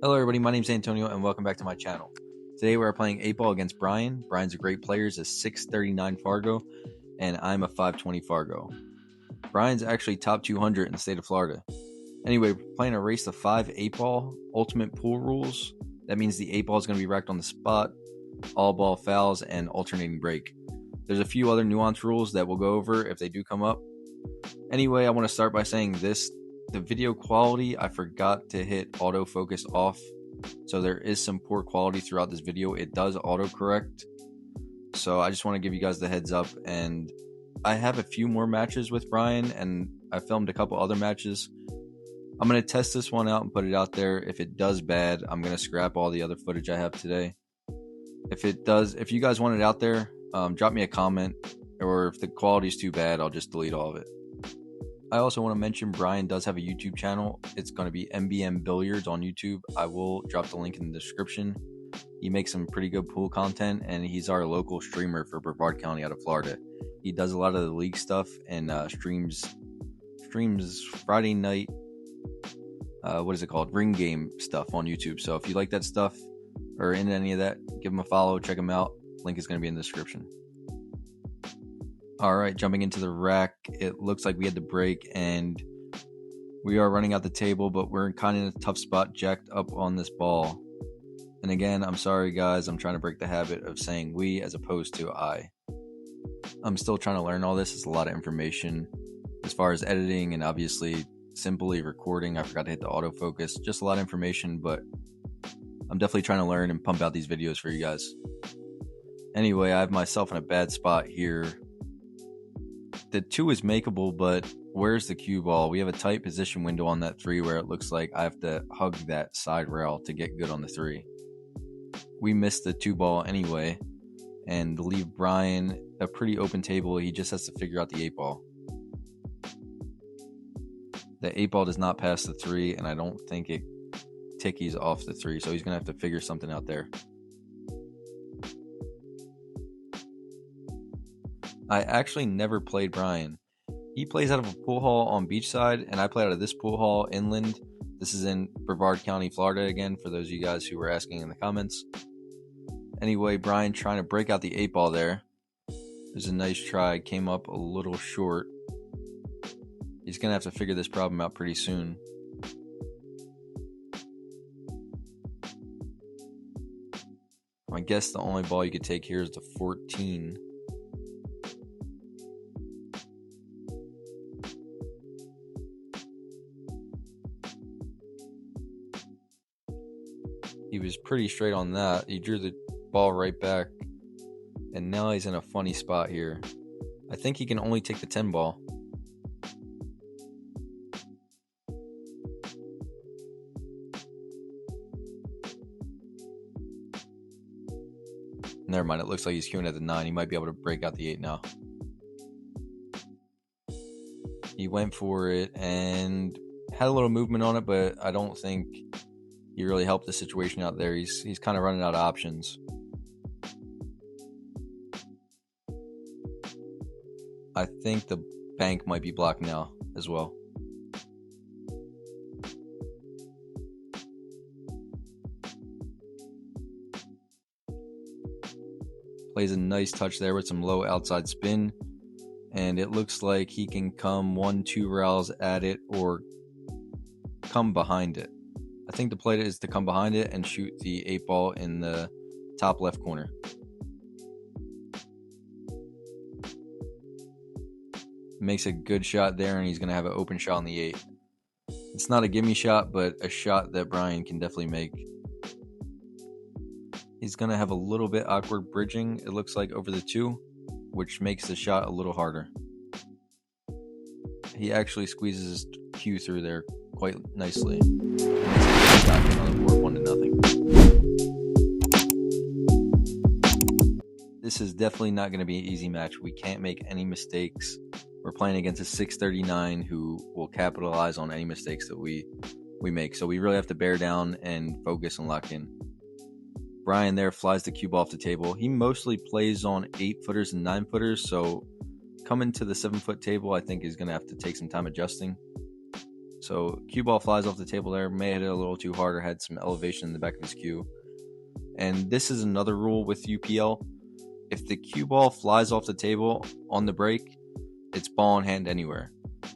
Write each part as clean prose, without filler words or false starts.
Hello everybody, my name is Antonio and welcome back to my channel. Today we're playing 8-ball against Brian. Brian's a great player, he's a 639 Fargo, and I'm a 520 Fargo. Brian's actually top 200 in the state of Florida. Anyway, we're playing a race to 5 8-ball, ultimate pool rules. That means the 8-ball is going to be racked on the spot, all ball fouls, and alternating break. There's a few other nuanced rules that we'll go over if they do come up. Anyway, I want to start by saying this. The video quality, I forgot to hit autofocus off, so there is some poor quality throughout this video. It does autocorrect, so I just want to give you guys the heads up. And I have a few more matches with Brian, and I filmed a couple other matches. I'm going to test this one out and put it out there. If it does bad, I'm going to scrap all the other footage I have today. If you guys want it out there, drop me a comment, or if the quality is too bad, I'll just delete all of it. I also want to mention Brian does have a YouTube channel. It's going to be MBM Billiards on YouTube. I will drop the link in the description. He makes some pretty good pool content, and he's our local streamer for Brevard County out of Florida. He does a lot of the league stuff and streams Friday night, ring game stuff on YouTube. So if you like that stuff or into any of that, give him a follow, check him out. Link is going to be in the description. Alright, jumping into the rack, it looks like we had to break and we are running out the table, but we're kind of in a tough spot, jacked up on this ball. And again, I'm sorry guys, I'm trying to break the habit of saying we as opposed to I. I'm still trying to learn all this. It's a lot of information as far as editing and obviously simply recording. I forgot to hit the autofocus. Just a lot of information, but I'm definitely trying to learn and pump out these videos for you guys. Anyway, I have myself in a bad spot here. The 2 is makeable, but where's the cue ball? We have a tight position window on that 3 where it looks like I have to hug that side rail to get good on the 3. We missed the 2 ball anyway, and leave Brian a pretty open table. He just has to figure out the 8 ball. The 8 ball does not pass the 3, and I don't think it tickies off the 3, so he's going to have to figure something out there. I actually never played Brian. He plays out of a pool hall on Beachside, and I play out of this pool hall inland. This is in Brevard County, Florida again, for those of you guys who were asking in the comments. Anyway, Brian trying to break out the 8 ball there. There's a nice try, came up a little short. He's going to have to figure this problem out pretty soon. I guess the only ball you could take here is the 14. He was pretty straight on that. He drew the ball right back. And now he's in a funny spot here. I think he can only take the 10 ball. Never mind, it looks like he's queuing at the 9. He might be able to break out the 8 now. He went for it and had a little movement on it, but I don't think he really helped the situation out there. He's kind of running out of options. I think the bank might be blocked now as well. Plays a nice touch there with some low outside spin. And it looks like he can come 1-2 rails at it or come behind it. I think the play is to come behind it and shoot the 8 ball in the top left corner. Makes a good shot there, and he's going to have an open shot on the 8. It's not a gimme shot, but a shot that Brian can definitely make. He's going to have a little bit awkward bridging, it looks like, over the 2, which makes the shot a little harder. He actually squeezes his cue through there quite nicely. Another board, 1-0. This is definitely not going to be an easy match. We can't make any mistakes. We're playing against a 639 who will capitalize on any mistakes that we make. So we really have to bear down and focus and lock in. Brian there flies the cue ball off the table. He mostly plays on 8-footers and 9-footers, so coming to the 7-foot table I think is going to have to take some time adjusting. So cue ball flies off the table there, may hit it a little too hard or had some elevation in the back of his cue. And this is another rule with UPL. If the cue ball flies off the table on the break, it's ball in hand anywhere.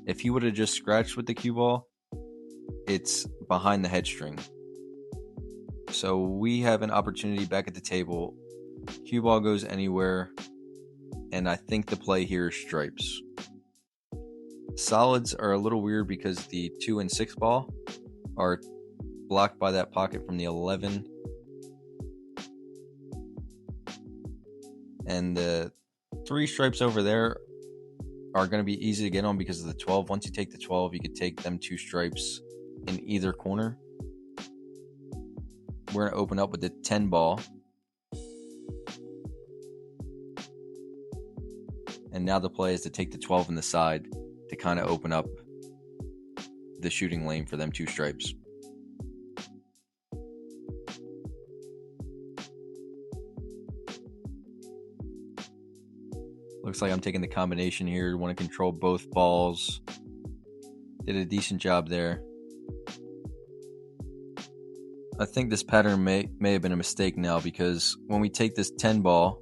If he would have just scratched with the cue ball, it's behind the head string. So we have an opportunity back at the table. Cue ball goes anywhere, and I think the play here is stripes. Solids are a little weird because the 2 and 6 ball are blocked by that pocket from the 11. And the 3 stripes over there are going to be easy to get on because of the 12. Once you take the 12, you could take them 2 stripes in either corner. We're going to open up with the 10 ball. And now the play is to take the 12 in the side to kind of open up the shooting lane for them 2 stripes. Looks like I'm taking the combination here. Want to control both balls. Did a decent job there. I think this pattern may have been a mistake now because when we take this 10 ball,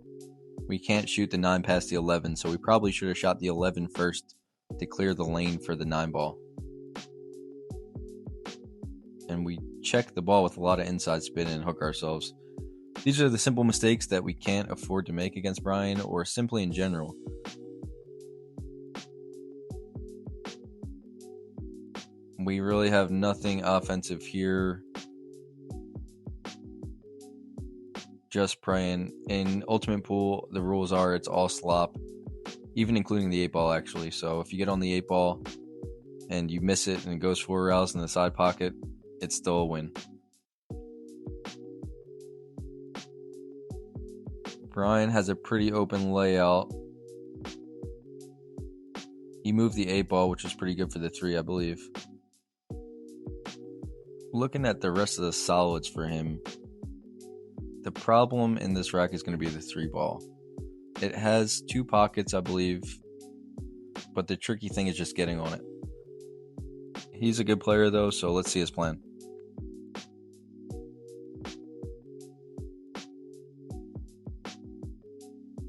we can't shoot the 9 past the 11. So we probably should have shot the 11 first to clear the lane for the 9 ball. And we check the ball with a lot of inside spin and hook ourselves. These are the simple mistakes that we can't afford to make against Brian or simply in general. We really have nothing offensive here. Just praying. In Ultimate Pool, the rules are it's all slop, even including the 8 ball actually. So if you get on the 8 ball and you miss it and it goes 4 rails in the side pocket, it's still a win. Brian has a pretty open layout. He moved the 8 ball, which is pretty good for the 3, I believe. Looking at the rest of the solids for him, the problem in this rack is going to be the 3 ball. It has 2 pockets, I believe, but the tricky thing is just getting on it. He's a good player though, so let's see his plan.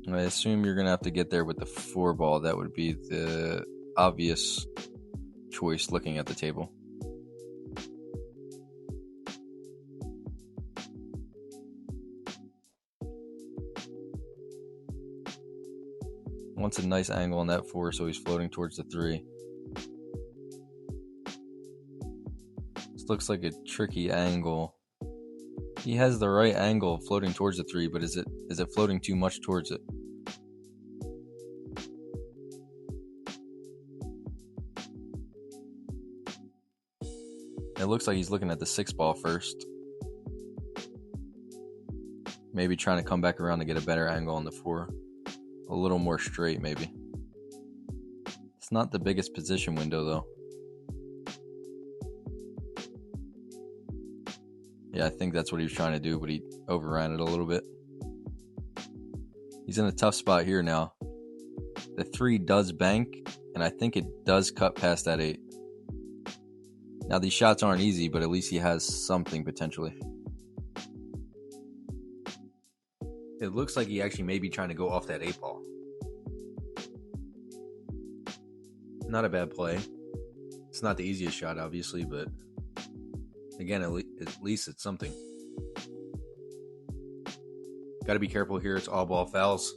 I assume you're going to have to get there with the 4 ball. That would be the obvious choice looking at the table. Wants a nice angle on that 4, so he's floating towards the 3. This looks like a tricky angle. He has the right angle floating towards the 3, but is it floating too much towards it? It looks like he's looking at the 6 ball first. Maybe trying to come back around to get a better angle on the 4. A little more straight, maybe. It's not the biggest position window, though. Yeah, I think that's what he was trying to do, but he overran it a little bit. He's in a tough spot here now. The 3 does bank, and I think it does cut past that 8. Now, these shots aren't easy, but at least he has something potentially. It looks like he actually may be trying to go off that 8 ball. Not a bad play. It's not the easiest shot, obviously, but again, at least it's something. Got to be careful here. It's all ball fouls.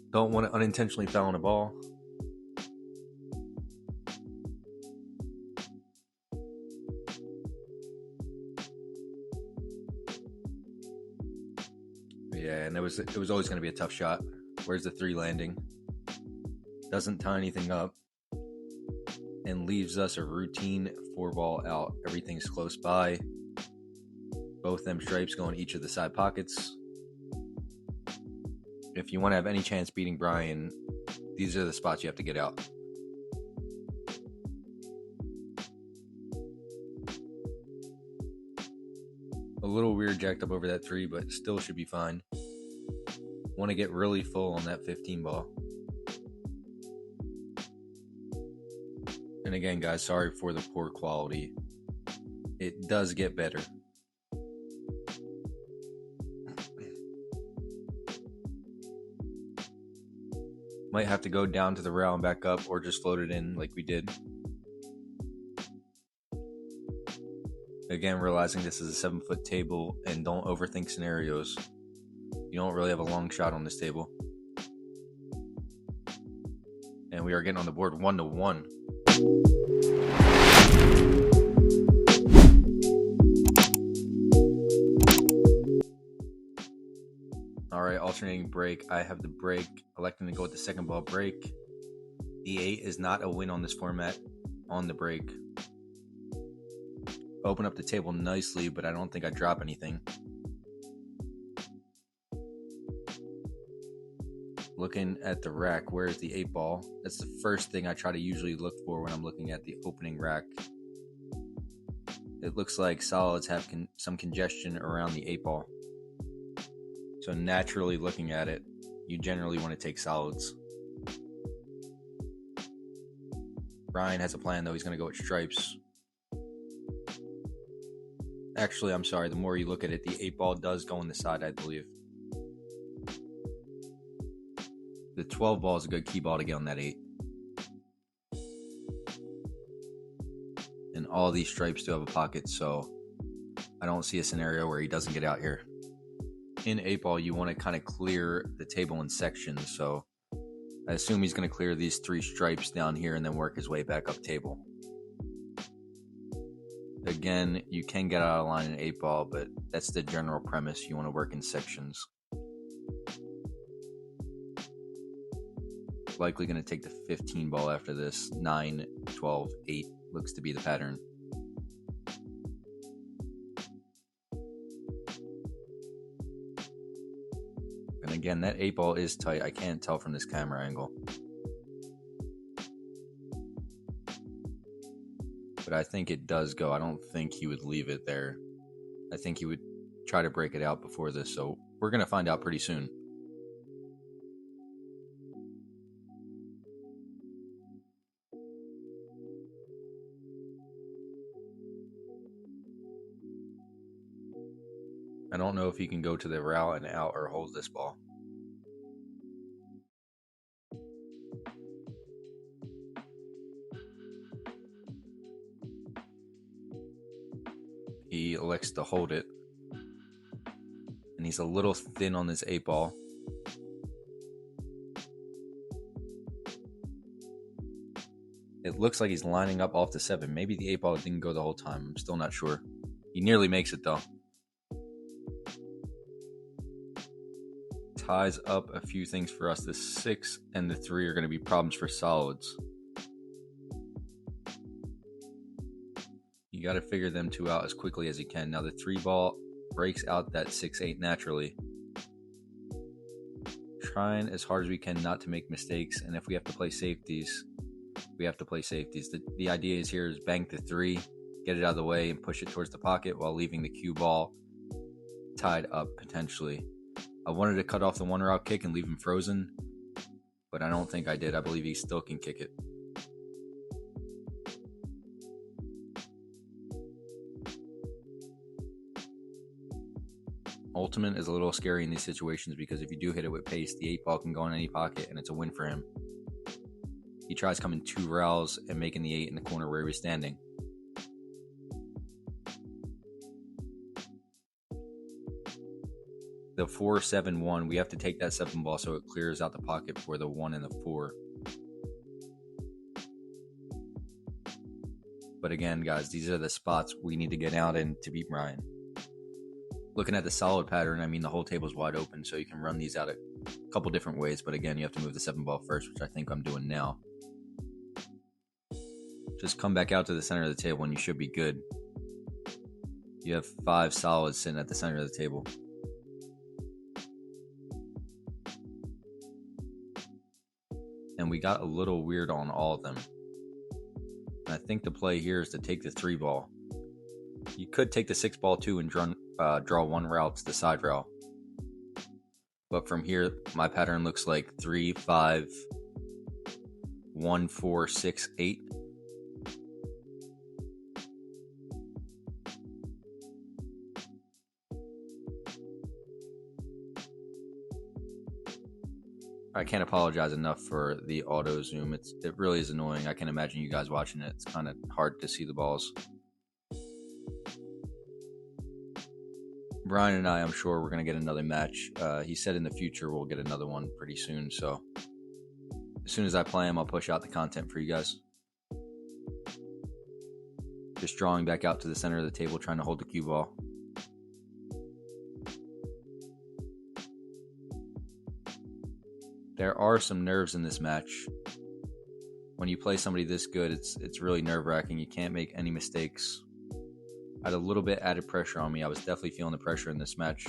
Don't want to unintentionally foul on a ball. Yeah, and it was always going to be a tough shot. Where's the 3 landing? Doesn't tie anything up. And leaves us a routine 4 ball out. Everything's close by. Both them stripes go in each of the side pockets. If you want to have any chance beating Brian, these are the spots you have to get out. A little weird jacked up over that 3, but still should be fine. Want to get really full on that 15 ball. And again, guys, sorry for the poor quality. It does get better. Might have to go down to the rail and back up, or just float it in like we did. Again, realizing this is a 7-foot table, and don't overthink scenarios. You don't really have a long shot on this table. And we are getting on the board 1-1. Alright, alternating break. I have the break, electing to go with the second ball break. The 8 is not a win on this format on the break. Open up the table nicely, but I don't think I drop anything. Looking at the rack, where is the 8 ball? That's the first thing I try to usually look for when I'm looking at the opening rack. It looks like solids have some congestion around the 8 ball. So naturally looking at it, you generally want to take solids. Brian has a plan though, he's going to go with stripes. Actually, I'm sorry, the more you look at it, the 8 ball does go on the side, I believe. The 12 ball is a good key ball to get on that 8. And all these stripes do have a pocket, so I don't see a scenario where he doesn't get out here. In 8 ball, you want to kind of clear the table in sections, so I assume he's going to clear these 3 stripes down here and then work his way back up table. Again, you can get out of line in 8 ball, but that's the general premise. You want to work in sections. Likely going to take the 15 ball after this. 9, 12, 8 looks to be the pattern. And again, that 8 ball is tight. I can't tell from this camera angle. But I think it does go. I don't think he would leave it there. I think he would try to break it out before this. So we're going to find out pretty soon. I don't know if he can go to the rail and out or hold this ball. He elects to hold it. And he's a little thin on this 8 ball. It looks like he's lining up off the 7. Maybe the 8 ball didn't go the whole time. I'm still not sure. He nearly makes it though. Ties up a few things for us. The 6 and the 3 are going to be problems for solids. You got to figure them 2 out as quickly as you can. Now the 3 ball breaks out that 6-8 naturally. Trying as hard as we can not to make mistakes, and if we have to play safeties, we have to play safeties. The idea is here is bank the 3, get it out of the way, and push it towards the pocket while leaving the cue ball tied up potentially. I wanted to cut off the 1 route kick and leave him frozen, but I don't think I did. I believe he still can kick it. Ultimate is a little scary in these situations because if you do hit it with pace, the 8 ball can go in any pocket and it's a win for him. He tries coming 2 rails and making the 8 in the corner where he was standing. The 4-7-1, we have to take that 7 ball so it clears out the pocket for the 1 and the 4. But again, guys, these are the spots we need to get out in to beat Brian. Looking at the solid pattern, I mean, the whole table's wide open, so you can run these out a couple different ways. But again, you have to move the 7 ball first, which I think I'm doing now. Just come back out to the center of the table and you should be good. You have 5 solids sitting at the center of the table. And we got a little weird on all of them. And I think the play here is to take the 3 ball. You could take the 6 ball too and draw 1 route to the side rail. But from here, my pattern looks like 3, 5, 1, 4, 6, 8. I can't apologize enough for the auto zoom. It really is annoying. I can imagine you guys watching it. It's kind of hard to see the balls. Brian and I'm sure we're going to get another match. He said in the future we'll get another one pretty soon. So as soon as I play him, I'll push out the content for you guys. Just drawing back out to the center of the table, trying to hold the cue ball. There are some nerves in this match. When you play somebody this good, it's really nerve-wracking. You can't make any mistakes. I had a little bit added pressure on me. I was definitely feeling the pressure in this match.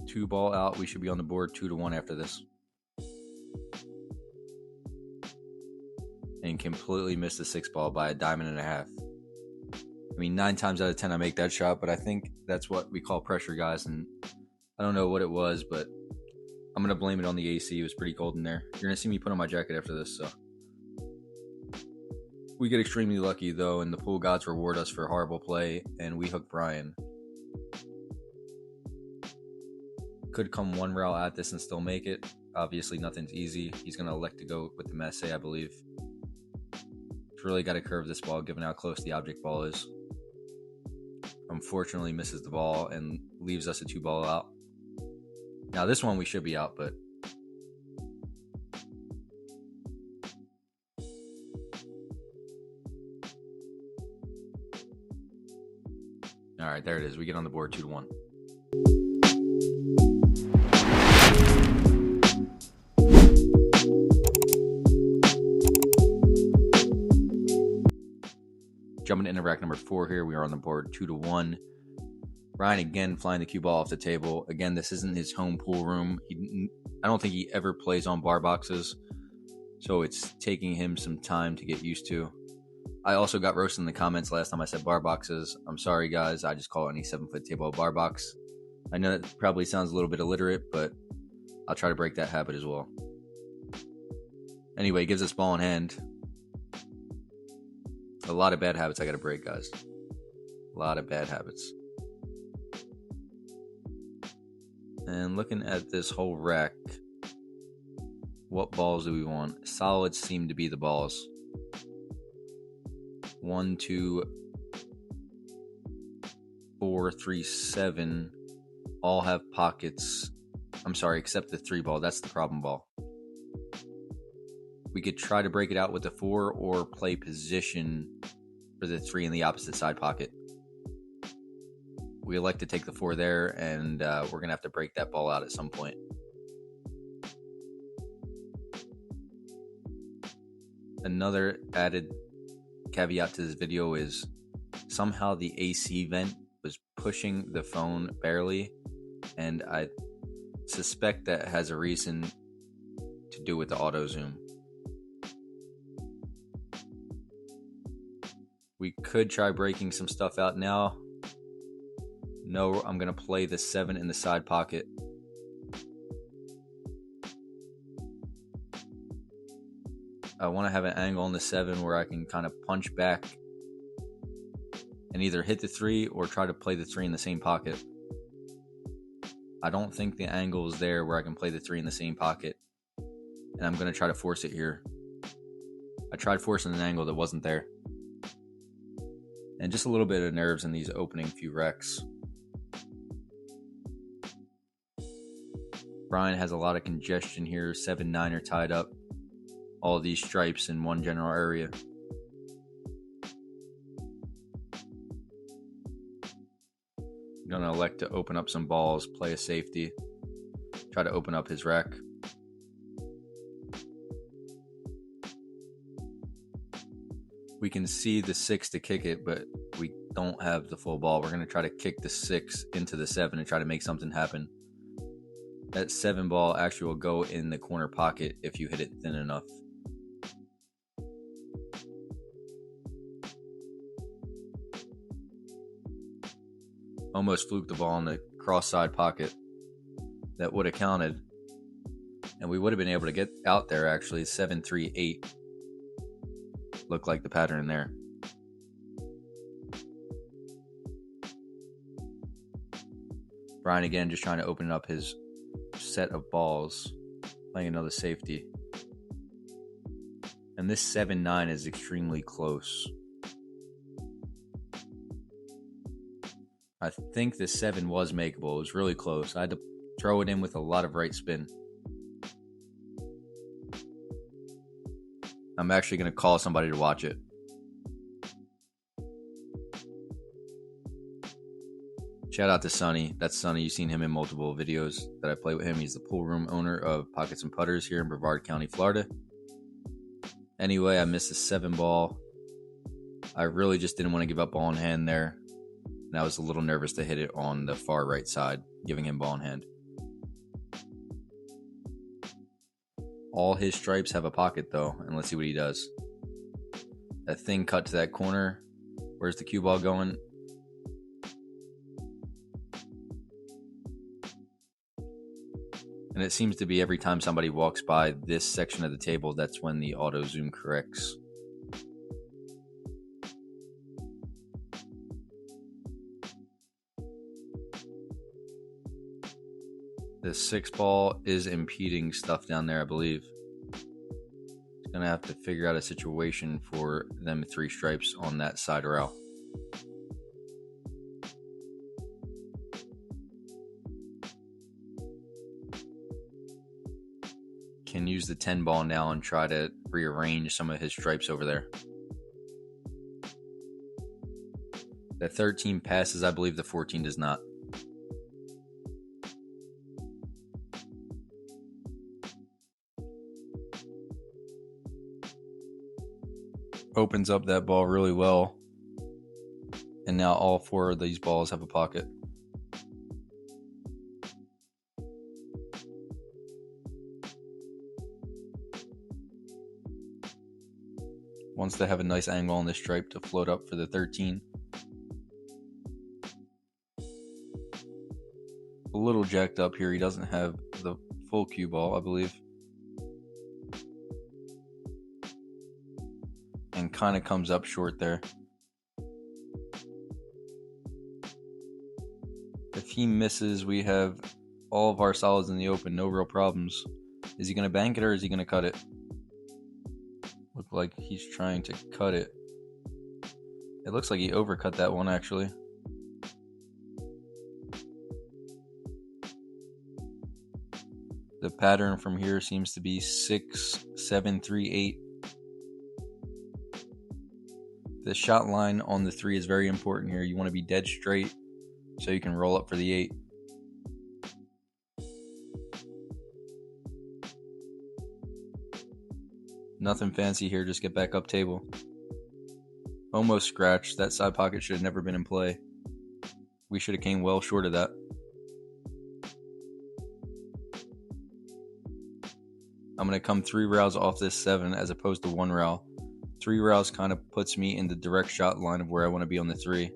Two ball out. We should be on the board 2-1 after this. And completely missed the 6 ball by a diamond and a half. I mean, 9 times out of 10 I make that shot, but I think that's what we call pressure, guys. And I don't know what it was, but I'm going to blame it on the AC. It was pretty cold in there. You're going to see me put on my jacket after this, so. We get extremely lucky, though, and the pool gods reward us for horrible play, and we hook Brian. Could come one rail at this and still make it. Obviously, nothing's easy. He's going to elect to go with the messe, I believe. He's really got to curve this ball, given how close the object ball is. Unfortunately, misses the ball and leaves us a 2 ball out. Now, this one we should be out, but all right, there it is. We get on the board 2-1. Jumping into rack number 4 here. We are on the board 2-1. Ryan again flying the cue ball off the table. Again, this isn't his home pool room. I don't think he ever plays on bar boxes, so it's taking him some time to get used to. I also got roasted in the comments last time I said bar boxes. I'm sorry, guys. I just call any 7-foot table a bar box. I know that probably sounds a little bit illiterate, but I'll try to break that habit as well. Anyway, gives us ball in hand. A lot of bad habits I got to break, guys. A lot of bad habits. And looking at this whole rack, what balls do we want? Solids seem to be the balls. 1, 2, 4, 3, 7 all have pockets. I'm sorry, except the 3 ball. That's the problem ball. We could try to break it out with the 4 or play position for the 3 in the opposite side pocket. We elect to take the 4 there, and we're going to have to break that ball out at some point. Another added caveat to this video is somehow the AC vent was pushing the phone barely, and I suspect that has a reason to do with the auto zoom. We could try breaking some stuff out now. No, I'm going to play the 7 in the side pocket. I want to have an angle on the 7 where I can kind of punch back and either hit the 3 or try to play the 3 in the same pocket. I don't think the angle is there where I can play the 3 in the same pocket, and I'm going to try to force it here. I tried forcing an angle that wasn't there. And just a little bit of nerves in these opening few wrecks. Brian has a lot of congestion here. 7, 9 are tied up. All of these stripes in one general area. I'm going to elect to open up some balls, play a safety, try to open up his rack. We can see the 6 to kick it, but we don't have the full ball. We're going to try to kick the 6 into the 7 and try to make something happen. That 7 ball actually will go in the corner pocket if you hit it thin enough. Almost fluked the ball in the cross side pocket. That would have counted. And we would have been able to get out there actually. 7, 3, 8. look like the pattern there. Brian again just trying to open up his set of balls, playing another safety. And this 7-9 is extremely close. I think the 7 was makeable. It was really close. I had to throw it in with a lot of right spin. I'm actually going to call somebody to watch it. Shout out to Sonny. That's Sonny. You've seen him in multiple videos that I play with him. He's the pool room owner of Pockets and Putters here in Brevard County, Florida. Anyway, I missed a 7 ball. I really just didn't want to give up ball in hand there. And I was a little nervous to hit it on the far right side, giving him ball in hand. All his stripes have a pocket though, and let's see what he does. That thing cut to that corner. Where's the cue ball going? And it seems to be every time somebody walks by this section of the table, that's when the auto zoom corrects. The 6 ball is impeding stuff down there, I believe. It's going to have to figure out a situation for them 3 stripes on that side rail. Can use the 10 ball now and try to rearrange some of his stripes over there. The 13 passes, I believe the 14 does not. Opens up that ball really well. And now all 4 of these balls have a pocket. Wants to have a nice angle on the stripe to float up for the 13. A little jacked up here. He doesn't have the full cue ball, I believe. And kind of comes up short there. If he misses, we have all of our solids in the open, no real problems. Is he going to bank it or is he going to cut it? Look like he's trying to cut it. It looks like he overcut that one actually. The pattern from here seems to be 6, 7, 3, 8. The shot line on the 3 is very important here. You want to be dead straight so you can roll up for the 8. Nothing fancy here, just get back up table. Almost scratched. That side pocket should have never been in play. We should have came well short of that. I'm going to come 3 rails off this 7 as opposed to 1 rail. 3 rails kind of puts me in the direct shot line of where I want to be on the 3.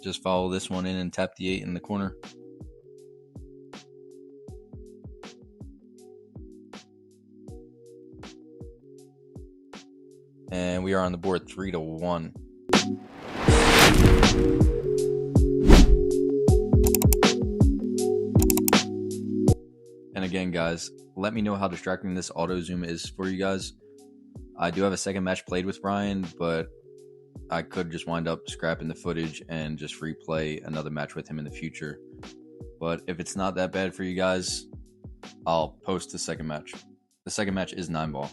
Just follow this one in and tap the 8 in the corner. And we are on the board 3-1. And again, guys, let me know how distracting this auto zoom is for you guys. I do have a second match played with Brian, but I could just wind up scrapping the footage and just replay another match with him in the future. But if it's not that bad for you guys, I'll post the second match. The second match is 9 ball.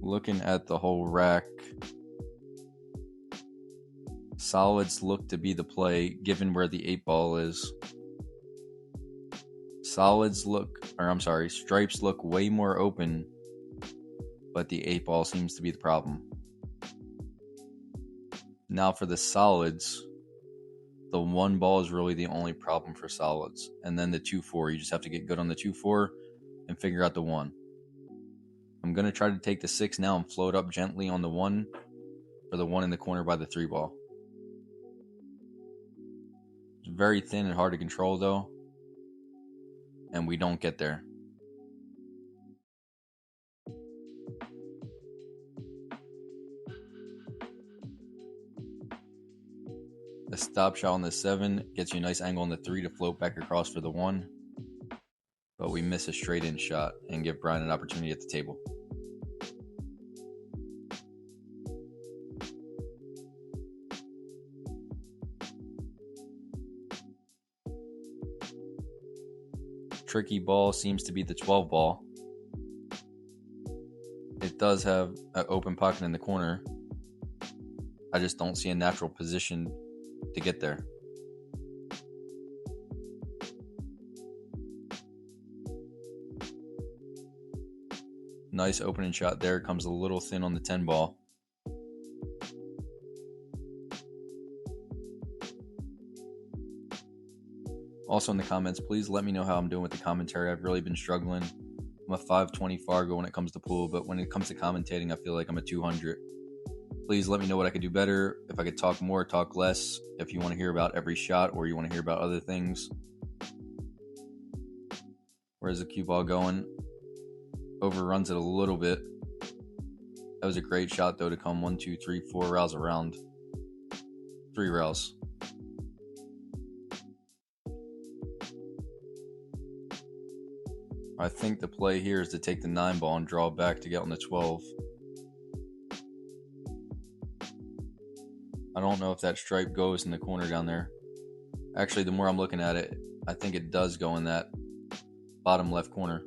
Looking at the whole rack, solids look to be the play given where the 8 ball is. Stripes look way more open, but the 8 ball seems to be the problem. Now for the solids, the 1 ball is really the only problem for solids. And then the 2-4, you just have to get good on the 2-4 and figure out the 1. I'm going to try to take the 6 now and float up gently on the 1 for the 1 in the corner by the 3 ball. It's very thin and hard to control though, and we don't get there. The stop shot on the 7 gets you a nice angle on the 3 to float back across for the 1. But we miss a straight in shot and give Brian an opportunity at the table. Tricky ball seems to be the 12 ball. It does have an open pocket in the corner. I just don't see a natural position to get there. Nice opening shot there. Comes a little thin on the 10 ball. Also in the comments, please let me know how I'm doing with the commentary. I've really been struggling. I'm a 520 Fargo when it comes to pool, but when it comes to commentating, I feel like I'm a 200. Please let me know what I could do better, if I could talk more, talk less, if you want to hear about every shot or you want to hear about other things. Where's the cue ball going? Overruns it a little bit. That was a great shot though to come 1, 2, 3, 4 rails around. 3 rails. I think the play here is to take the 9 ball and draw back to get on the 12. I don't know if that stripe goes in the corner down there. Actually, the more I'm looking at it, I think it does go in that bottom left corner.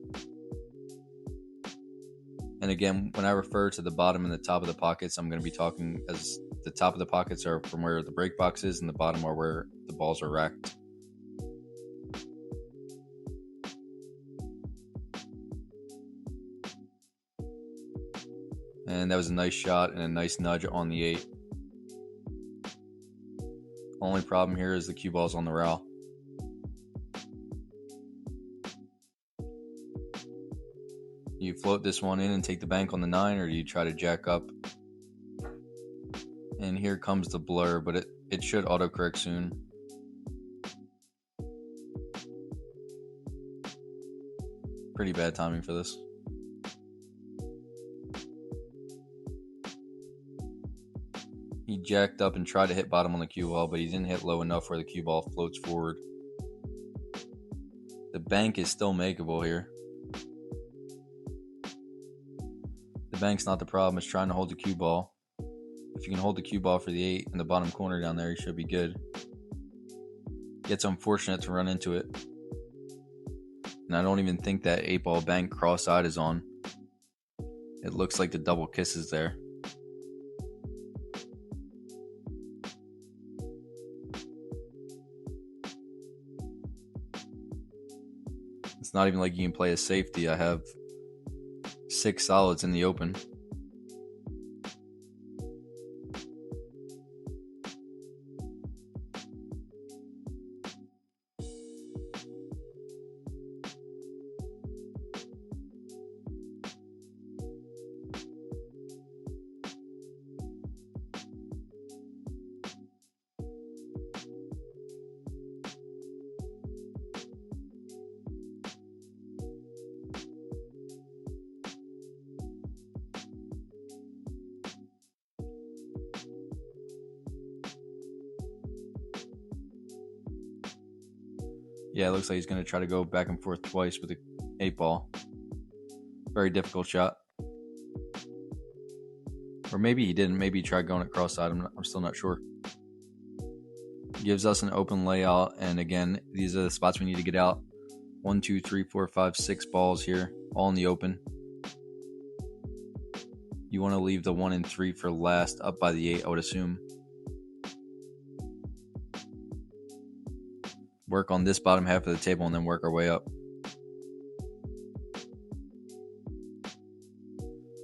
And again, when I refer to the bottom and the top of the pockets, I'm going to be talking as the top of the pockets are from where the break box is and the bottom are where the balls are racked. And that was a nice shot and a nice nudge on the 8. Only problem here is the cue ball's on the rail. You float this one in and take the bank on the 9, or do you try to jack up? And here comes the blur, but it should autocorrect soon. Pretty bad timing for this. He jacked up and tried to hit bottom on the cue ball, but he didn't hit low enough where the cue ball floats forward. The bank is still makeable here. The bank's not the problem, it's trying to hold the cue ball. If you can hold the cue ball for the 8 in the bottom corner down there, you should be good. It's unfortunate to run into it. And I don't even think that 8 ball bank cross-side is on. It looks like the double kiss is there. It's not even like you can play a safety. I have 6 solids in the open. Yeah, it looks like he's going to try to go back and forth twice with the 8 ball. Very difficult shot. Or maybe he didn't. Maybe he tried going it cross-side. I'm still not sure. Gives us an open layout. And again, these are the spots we need to get out. 1, 2, 3, 4, 5, 6 balls here. All in the open. You want to leave the 1 and 3 for last up by the 8, I would assume. Work on this bottom half of the table and then work our way up.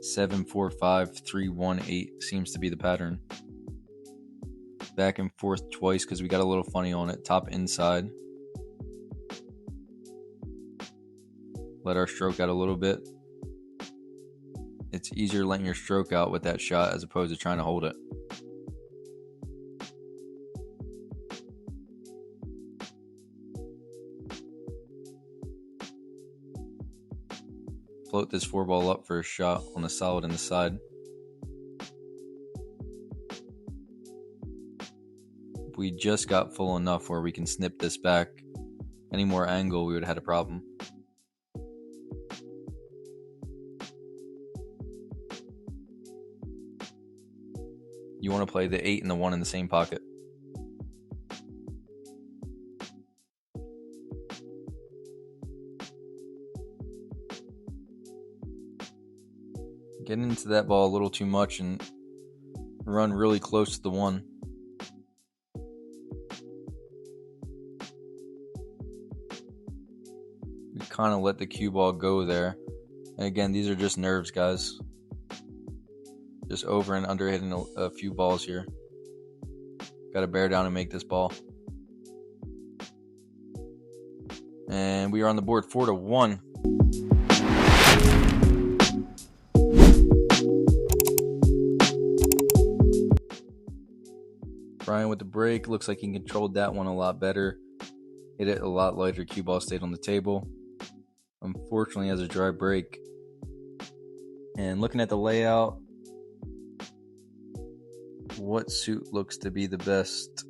7, 4, 5, 3, 1, 8 seems to be the pattern. Back and forth twice because we got a little funny on it. Top inside. Let our stroke out a little bit. It's easier letting your stroke out with that shot as opposed to trying to hold it. float this 4-ball up for a shot on a solid in the side. We just got full enough where we can snip this back. Any more angle, we would have had a problem. You want to play the 8 and the 1 in the same pocket. Get into that ball a little too much and run really close to the 1. We kind of let the cue ball go there. And again, these are just nerves, guys. Just over and under hitting a few balls here. Got to bear down and make this ball. And we are on the board 4-1. Brian with the break. Looks like he controlled that one a lot better. Hit it a lot lighter. Cue ball stayed on the table. Unfortunately, has a dry break. And looking at the layout, what suit looks to be the best?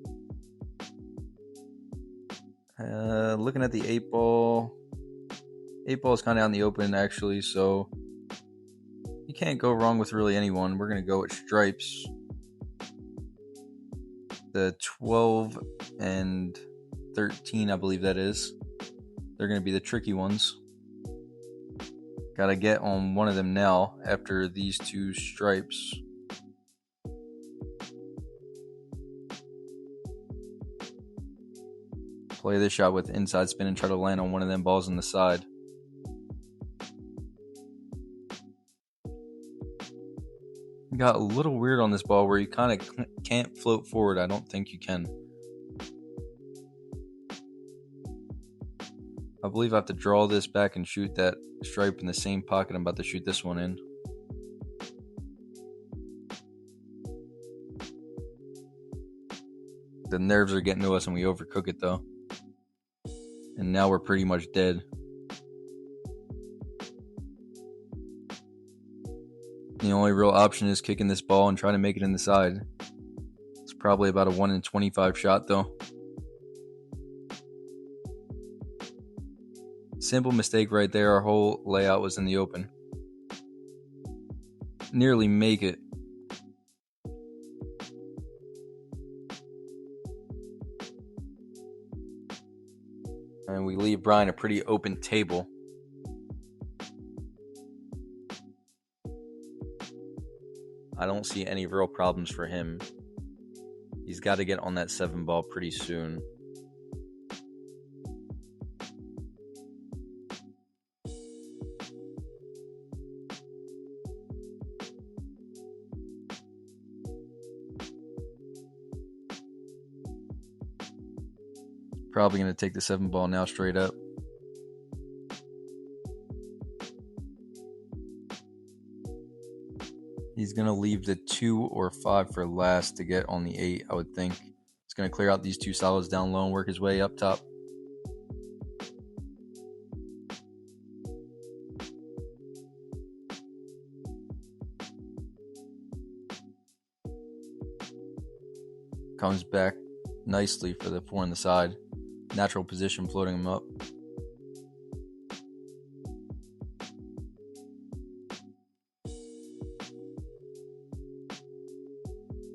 Looking at the 8-ball. 8-ball is kind of out in the open, actually, so you can't go wrong with really anyone. We're going to go with stripes. The 12 and 13, I believe that is. They're going to be the tricky ones. Got to get on one of them now after these 2 stripes. Play this shot with inside spin and try to land on one of them balls on the side. Got a little weird on this ball where you kind of can't float forward. I don't think you can. I believe I have to draw this back and shoot that stripe in the same pocket I'm about to shoot this one in. The nerves are getting to us and we overcook it though. And now we're pretty much dead. The only real option is kicking this ball and trying to make it in the side. It's probably about a 1 in 25 shot though. Simple mistake right there. Our whole layout was in the open. Nearly make it. And we leave Brian a pretty open table. I don't see any real problems for him. He's got to get on that 7-ball pretty soon. Probably going to take the 7-ball now straight up. He's going to leave the 2 or 5 for last to get on the 8, I would think. He's going to clear out these 2 solids down low and work his way up top. Comes back nicely for the 4 on the side. Natural position, floating him up.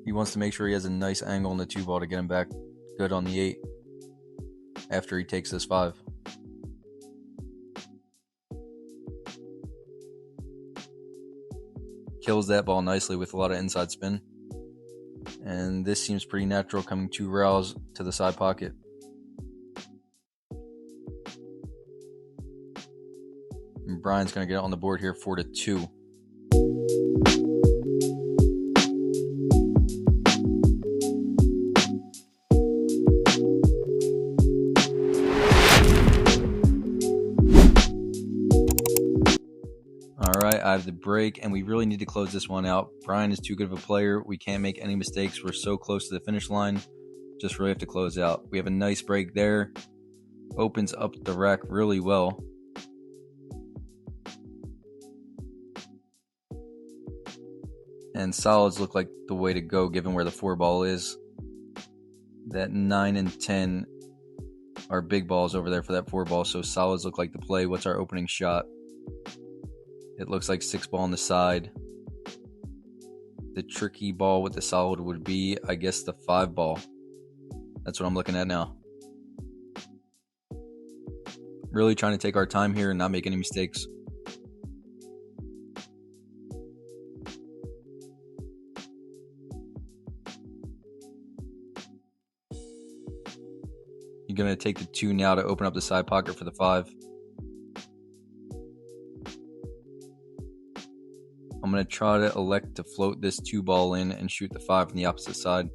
He wants to make sure he has a nice angle on the 2-ball to get him back good on the 8 after he takes this 5. Kills that ball nicely with a lot of inside spin. And this seems pretty natural, coming 2 rails to the side pocket. And Brian's going to get on the board here 4-2. Alright, I have the break, and we really need to close this one out. Brian is too good of a player. We can't make any mistakes. We're so close to the finish line. Just really have to close out. We have a nice break there. Opens up the rack really well. And solids look like the way to go given where the 4 ball is. That 9 and 10 are big balls over there for that 4 ball, so solids look like the play. What's our opening shot? It looks like 6 ball on the side. The tricky ball with the solid would be, I guess, the 5 ball. That's what I'm looking at now. Really trying to take our time here and not make any mistakes. You're going to take the 2 now to open up the side pocket for the 5. I'm going to try to elect to float this 2 ball in and shoot the 5 on the opposite side.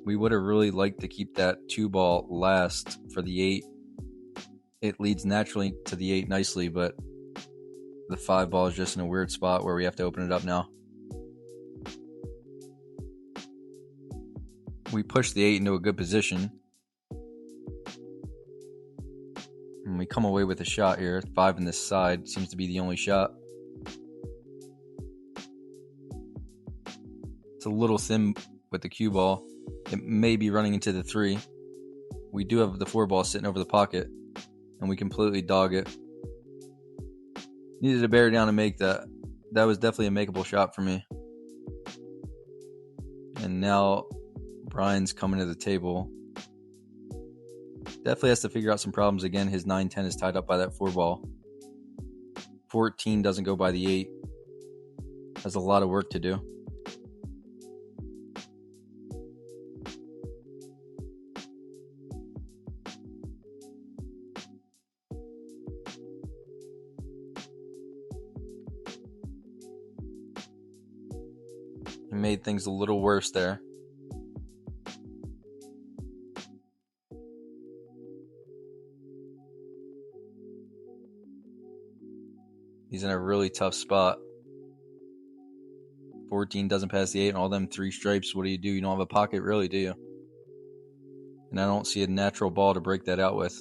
We would have really liked to keep that 2 ball last for the 8. It leads naturally to the 8 nicely, but the 5 ball is just in a weird spot where we have to open it up now. We push the 8 into a good position. And we come away with a shot here. 5 in this side seems to be the only shot. It's a little thin with the cue ball. It may be running into the 3. We do have the 4 ball sitting over the pocket, and we completely dog it. Needed to bear down and make that. That was definitely a makeable shot for me. And now Brian's coming to the table. Definitely has to figure out some problems again. His 9-10 is tied up by that 4 ball. 14 doesn't go by the 8. Has a lot of work to do. He made things a little worse there. He's in a really tough spot. 14 doesn't pass the 8 and all them 3 stripes. What do? You don't have a pocket really, do you? And I don't see a natural ball to break that out with.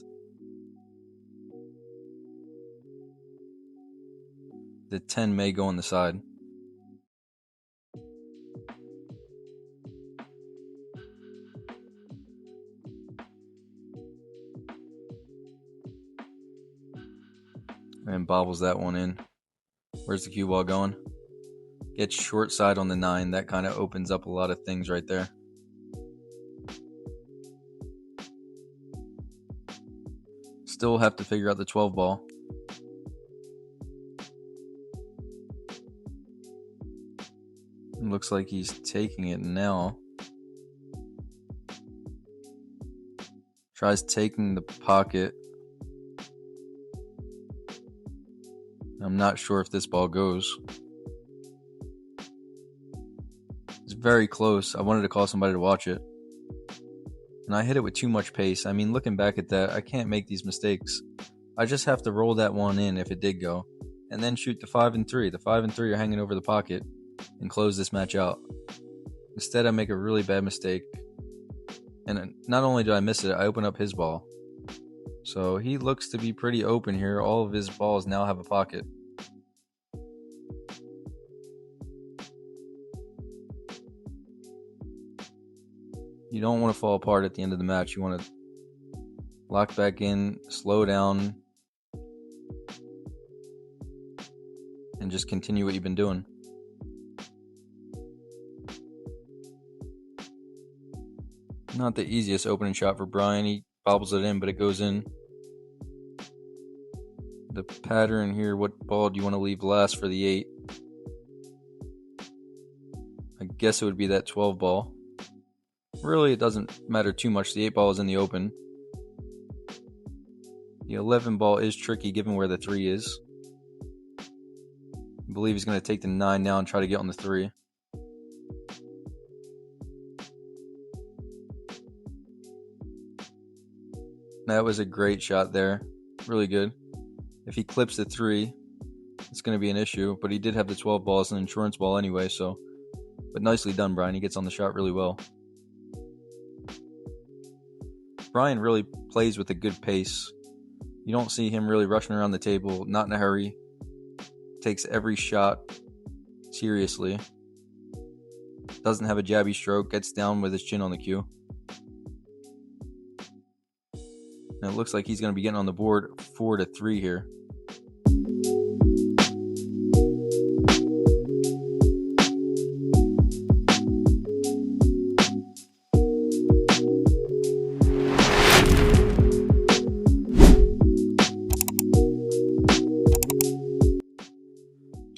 The 10 may go on the side. And bobbles that one in. Where's the cue ball going? Gets short side on the 9. That kind of opens up a lot of things right there. Still have to figure out the 12 ball. It looks like he's taking it now. Tries taking the pocket. I'm not sure if this ball goes. It's very close. I wanted to call somebody to watch it. And I hit it with too much pace. I mean, looking back at that, I can't make these mistakes. I just have to roll that one in if it did go. And then shoot the 5 and 3. The 5 and 3 are hanging over the pocket and close this match out. Instead, I make a really bad mistake. And not only did I miss it, I open up his ball. So he looks to be pretty open here. All of his balls now have a pocket. You don't want to fall apart at the end of the match. You want to lock back in, slow down, and just continue what you've been doing. Not the easiest opening shot for Brian. He bobbles it in, but it goes in. The pattern here, what ball do you want to leave last for the 8? I guess it would be that 12 ball. Really, it doesn't matter too much. The 8 ball is in the open. The 11 ball is tricky given where the 3 is. I believe he's going to take the 9 now and try to get on the 3. That was a great shot there. Really good. If he clips the 3, it's going to be an issue. But he did have the 12 ball as an insurance ball anyway, so. But nicely done, Brian. He gets on the shot really well. Brian really plays with a good pace. You don't see him really rushing around the table, not in a hurry. Takes every shot seriously. Doesn't have a jabby stroke, gets down with his chin on the cue. And it looks like he's going to be getting on the board 4-3 here.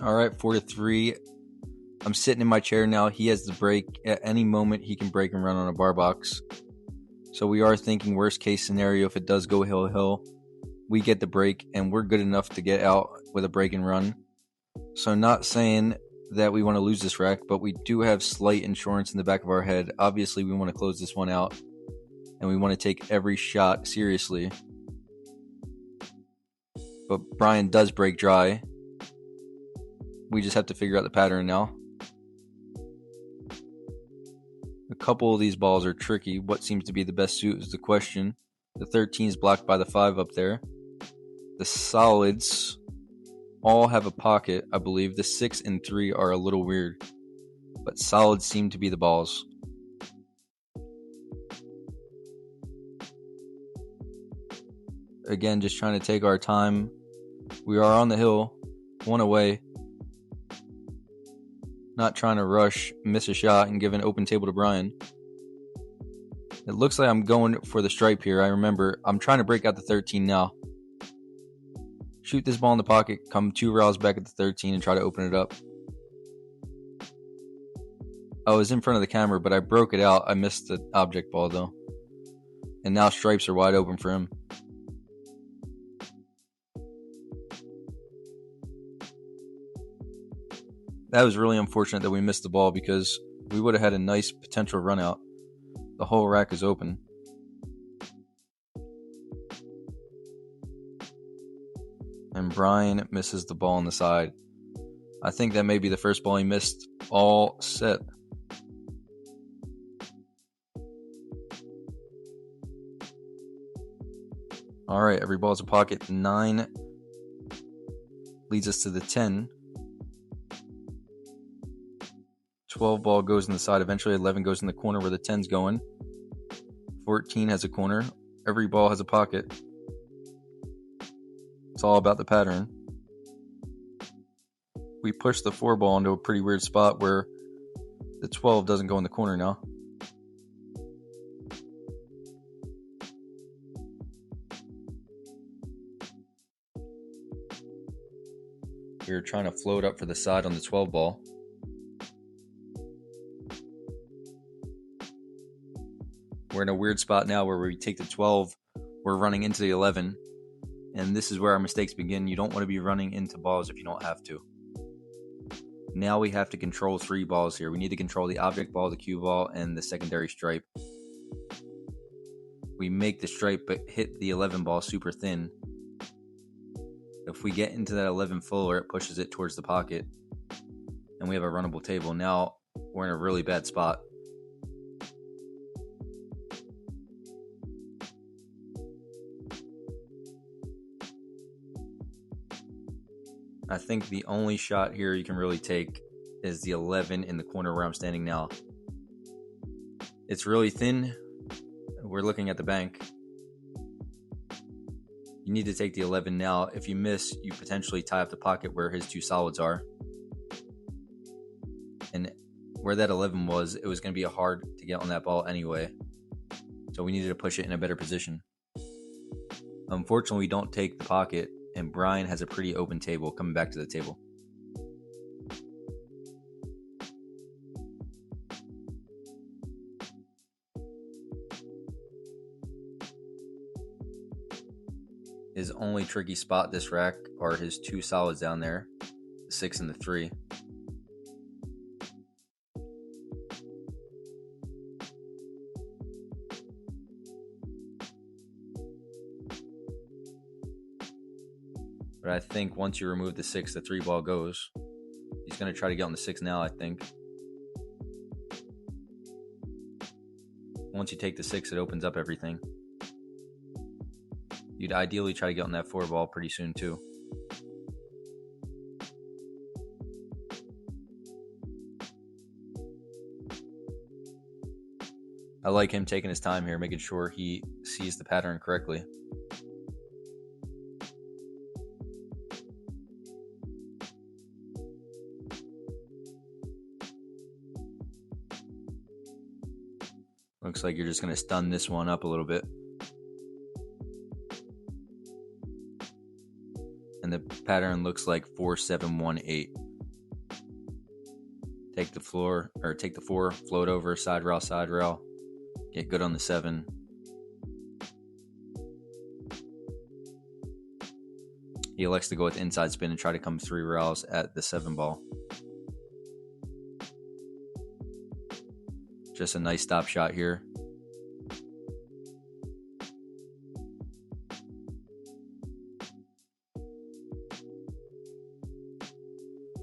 All right, 4-3. I'm sitting in my chair now. He has the break. At any moment, he can break and run on a bar box. So we are thinking worst case scenario, if it does go hill, we get the break and we're good enough to get out with a break and run. So not saying that we want to lose this rack, but we do have slight insurance in the back of our head. Obviously, we want to close this one out and we want to take every shot seriously. But Brian does break dry. We just have to figure out the pattern now. A couple of these balls are tricky. What seems to be the best suit is the question. The 13 is blocked by the 5 up there. The solids all have a pocket, I believe. The 6 and 3 are a little weird. But solids seem to be the balls. Again, just trying to take our time. We are on the hill. One away. Not trying to rush, miss a shot, and give an open table to Brian. It looks like I'm going for the stripe here. I remember, I'm trying to break out the 13 now. Shoot this ball in the pocket, come 2 rails back at the 13 and try to open it up. I was in front of the camera, but I broke it out. I missed the object ball though. And now stripes are wide open for him. That was really unfortunate that we missed the ball because we would have had a nice potential run out. The whole rack is open. And Brian misses the ball on the side. I think that may be the first ball he missed all set. Alright, every ball's a pocket. 9 leads us to the 10. 12 ball goes in the side. Eventually 11 goes in the corner where the 10's going. 14 has a corner. Every ball has a pocket. It's all about the pattern. We push the 4 ball into a pretty weird spot where the 12 doesn't go in the corner now. We're trying to float up for the side on the 12 ball. We're in a weird spot now where we take the 12, we're running into the 11, and this is where our mistakes begin. You don't want to be running into balls if you don't have to. Now we have to control 3 balls here. We need to control the object ball, the cue ball, and the secondary stripe. We make the stripe but hit the 11 ball super thin. If we get into that 11 fuller, it pushes it towards the pocket, and we have a runnable table. Now we're in a really bad spot. I think the only shot here you can really take is the 11 in the corner where I'm standing now. It's really thin. We're looking at the bank. You need to take the 11 now. If you miss, you potentially tie up the pocket where his 2 solids are. And where that 11 was, it was going to be hard to get on that ball anyway. So we needed to push it in a better position. Unfortunately, we don't take the pocket. And Brian has a pretty open table coming back to the table. His only tricky spot this rack are his 2 solids down there, the 6 and the 3. But I think once you remove the 6, the 3 ball goes. He's going to try to get on the 6 now, I think. Once you take the 6, it opens up everything. You'd ideally try to get on that 4 ball pretty soon too. I like him taking his time here, making sure he sees the pattern correctly. Looks like you're just going to stun this one up a little bit. And the pattern looks like 4-7-1-8. Take the 4, float over, side rail. Get good on the 7. He elects to go with inside spin and try to come 3 rails at the 7 ball. Just a nice stop shot here.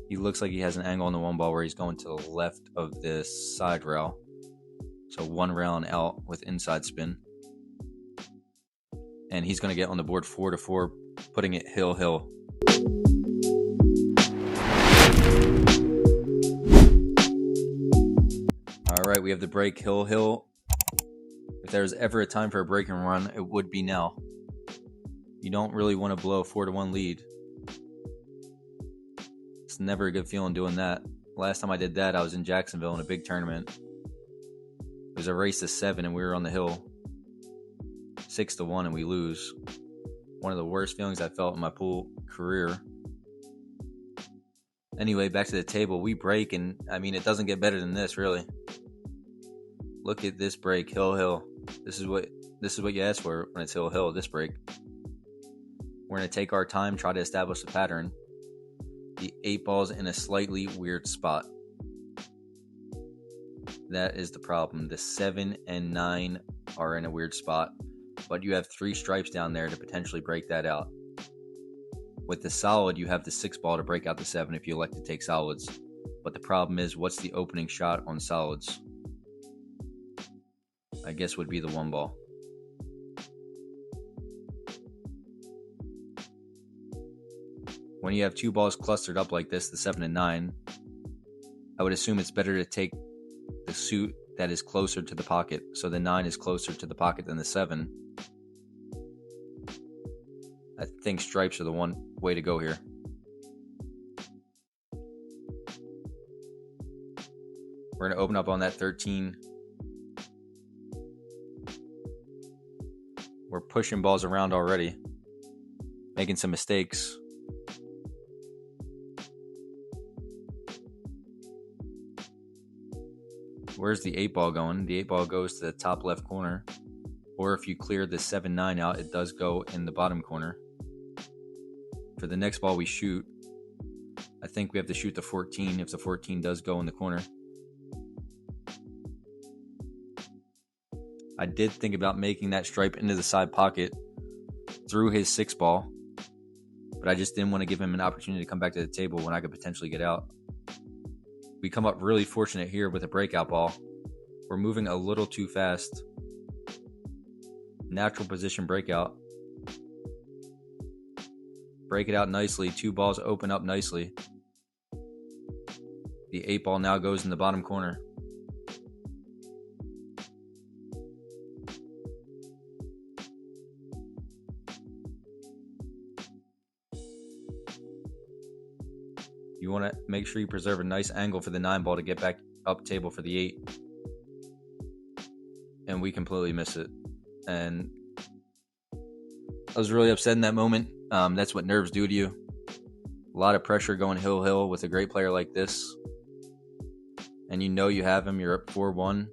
He looks like he has an angle on the 1 ball where he's going to the left of this side rail. So 1 rail and out with inside spin. And he's going to get on the board 4-4, putting it hill. All right, we have the break hill. If there's ever a time for a break and run, it would be now. You don't really want to blow a 4-1 lead. It's never a good feeling doing that. Last time I did that, I was in Jacksonville in a big tournament. It was a race to 7 and we were on the hill 6-1 and we lose. One of the worst feelings I felt in my pool career. Anyway, back to the table. We break, and I mean, it doesn't get better than this, really. Look at this break, hill. This is what you ask for when it's hill, this break. We're going to take our time, try to establish the pattern. The 8 ball's in a slightly weird spot. That is the problem. The 7 and 9 are in a weird spot, but you have 3 stripes down there to potentially break that out. With the solid, you have the 6 ball to break out the 7 if you elect to take solids. But the problem is, what's the opening shot on solids? I guess would be the 1 ball. When you have 2 balls clustered up like this, the 7 and 9, I would assume it's better to take the suit that is closer to the pocket. So the 9 is closer to the pocket than the 7. I think stripes are the one way to go here. We're going to open up on that 13. We're pushing balls around already, making some mistakes. Where's the 8 ball going? The 8 ball goes to the top left corner. Or if you clear the 7-9 out, it does go in the bottom corner. For the next ball we shoot, I think we have to shoot the 14 if the 14 does go in the corner. I did think about making that stripe into the side pocket through his 6 ball, but I just didn't want to give him an opportunity to come back to the table when I could potentially get out. We come up really fortunate here with a breakout ball. We're moving a little too fast. Natural position breakout. Break it out nicely. 2 balls open up nicely. The 8 ball now goes in the bottom corner. You want to make sure you preserve a nice angle for the 9 ball to get back up table for the 8. And we completely miss it. And I was really upset in that moment. That's what nerves do to you. A lot of pressure going hill with a great player like this. And you know you have him. You're up 4-1.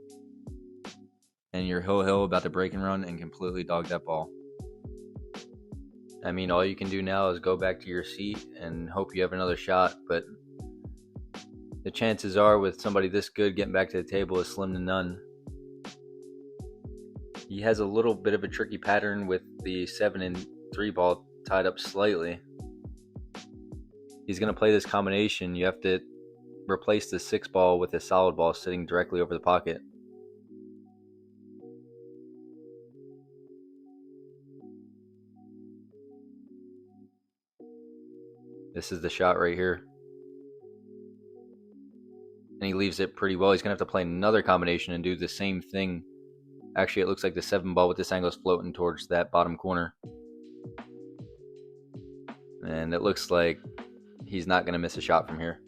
And you're hill about to break and run and completely dog that ball. I mean, all you can do now is go back to your seat and hope you have another shot. But the chances are with somebody this good getting back to the table is slim to none. He has a little bit of a tricky pattern with the 7 and 3 ball tied up slightly. He's going to play this combination. You have to replace the 6 ball with a solid ball sitting directly over the pocket. This is the shot right here. And he leaves it pretty well. He's going to have to play another combination and do the same thing. Actually, it looks like the 7 ball with this angle is floating towards that bottom corner. And it looks like he's not going to miss a shot from here.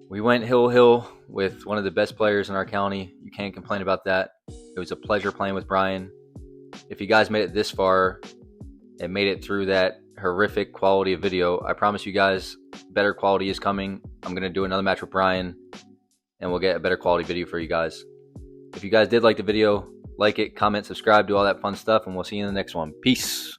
We went hill with one of the best players in our county. You can't complain about that. It was a pleasure playing with Brian. If you guys made it this far and made it through that horrific quality of video, I promise you guys better quality is coming. I'm going to do another match with Brian and we'll get a better quality video for you guys. If you guys did like the video, like it, comment, subscribe, do all that fun stuff, and we'll see you in the next one. Peace.